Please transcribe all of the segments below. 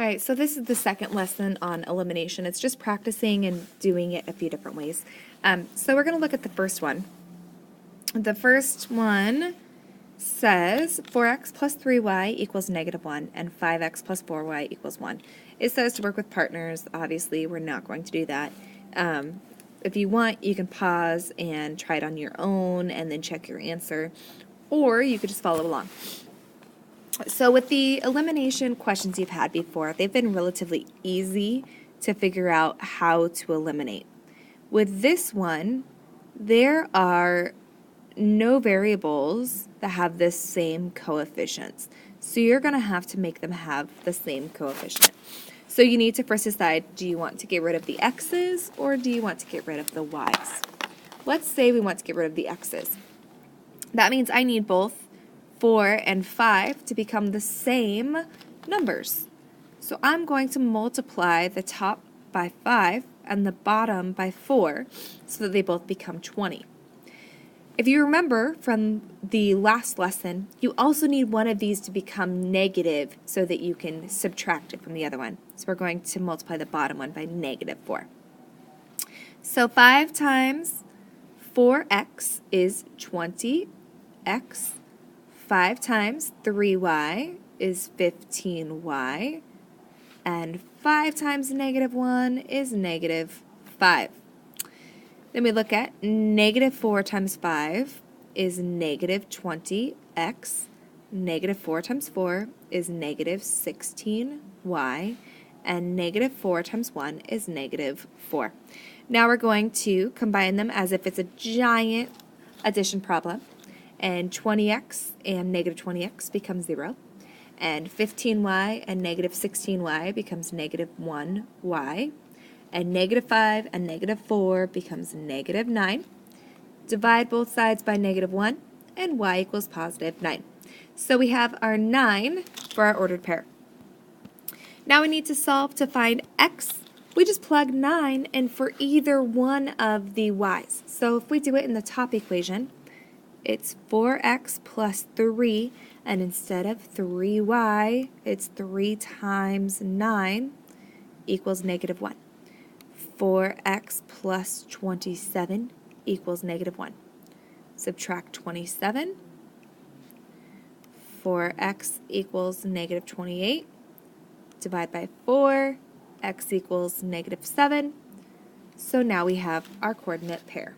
All right, so this is the second lesson on elimination. It's just practicing and doing it a few different ways. So we're going to look at the first one. The first one says 4x plus 3y equals -1 and 5x plus 4y equals 1. It says to work with partners. Obviously, we're not going to do that. If you want, you can pause and try it on your own and then check your answer, or you could just follow along. So with the elimination questions you've had before, they've been relatively easy to figure out how to eliminate. With this one, there are no variables that have the same coefficients. So you're going to have to make them have the same coefficient. So you need to first decide, do you want to get rid of the x's or do you want to get rid of the y's? Let's say we want to get rid of the x's. That means I need both 4 and 5 to become the same numbers. So I'm going to multiply the top by 5 and the bottom by 4 so that they both become 20. If you remember from the last lesson, you also need one of these to become negative so that you can subtract it from the other one. So we're going to multiply the bottom one by -4. So 5 times 4x is 20x. 5 times 3y is 15y, and 5 times -1 is -5. Then we look at -4 times 5 is -20x, -4 times 4 is -16y, and -4 times 1 is -4. Now we're going to combine them as if it's a giant addition problem. And 20x and -20x becomes 0. And 15y and -16y becomes -1y. And -5 and -4 becomes -9. Divide both sides by -1, and y equals +9. So we have our 9 for our ordered pair. Now we need to solve to find x. We just plug 9 in for either one of the y's. So if we do it in the top equation, it's 4x plus 3, and instead of 3y, it's 3 times 9 equals -1. 4x plus 27 equals -1. Subtract 27. 4x equals -28. Divide by 4. X equals -7. So now we have our coordinate pair.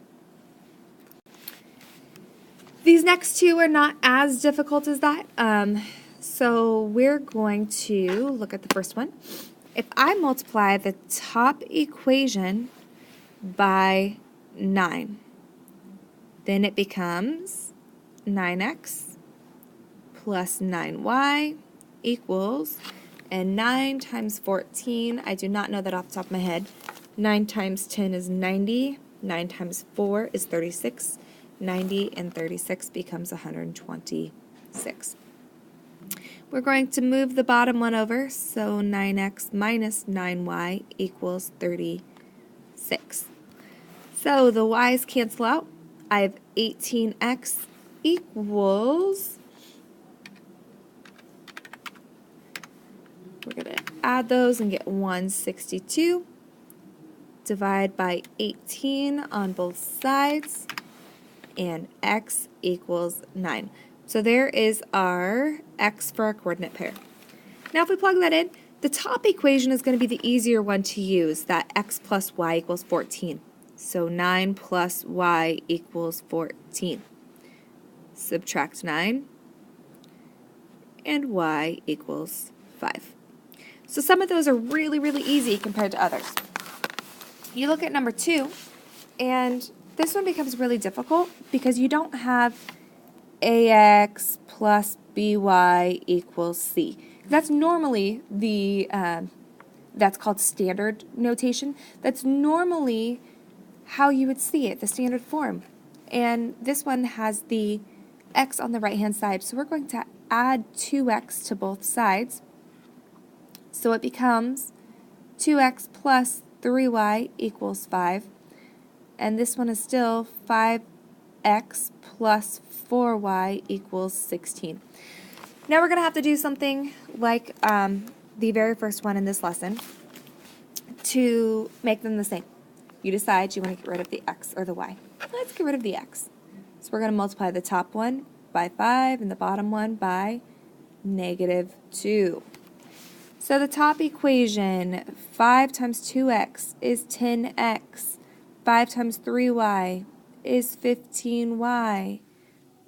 These next two are not as difficult as that. So we're going to look at the first one. If I multiply the top equation by 9, then it becomes 9x plus 9y equals, and 9 times 14, I do not know that off the top of my head. 9 times 10 is 90. 9 times 4 is 36. 90 and 36 becomes 126. We're going to move the bottom one over, so 9x minus 9y equals 36. So the y's cancel out. I have 18x equals, we're going to add those and get 162. Divide by 18 on both sides, and x equals 9. So there is our x for our coordinate pair. Now if we plug that in, the top equation is going to be the easier one to use, that x plus y equals 14. So 9 plus y equals 14. Subtract 9, and y equals 5. So some of those are really, really easy compared to others. You look at number 2, and this one becomes really difficult because you don't have ax plus by equals c. That's normally the, that's called standard notation. That's normally how you would see it, the standard form. And this one has the x on the right-hand side, so we're going to add 2x to both sides. So it becomes 2x plus 3y equals 5. And this one is still 5x plus 4y equals 16. Now we're going to have to do something like the very first one in this lesson, to make them the same. You decide you want to get rid of the x or the y. Let's get rid of the x. So we're going to multiply the top one by 5 and the bottom one by -2. So the top equation, 5 times 2x is 10x. 5 times 3y is 15y.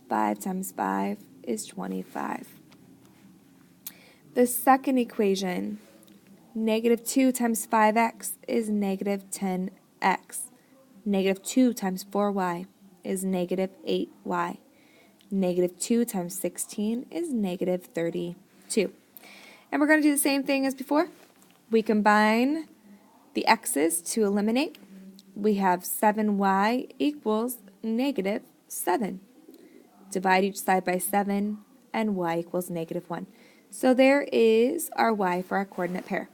5 times 5 is 25. The second equation, -2 times 5x is -10x. -2 times 4y is -8y. -2 times 16 is -32. And we're going to do the same thing as before. We combine the x's to eliminate. We have 7y equals -7. Divide each side by 7, and y equals -1. So there is our y for our coordinate pair.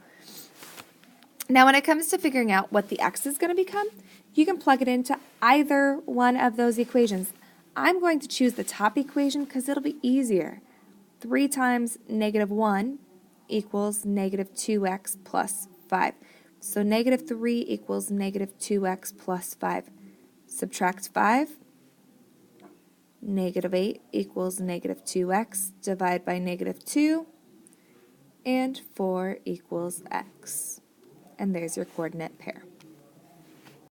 Now when it comes to figuring out what the x is going to become, you can plug it into either one of those equations. I'm going to choose the top equation because it'll be easier. 3 times -1 equals -2x plus 5. So -3 equals -2x plus 5. Subtract 5. -8 equals -2x. Divide by -2. And 4 equals x. And there's your coordinate pair.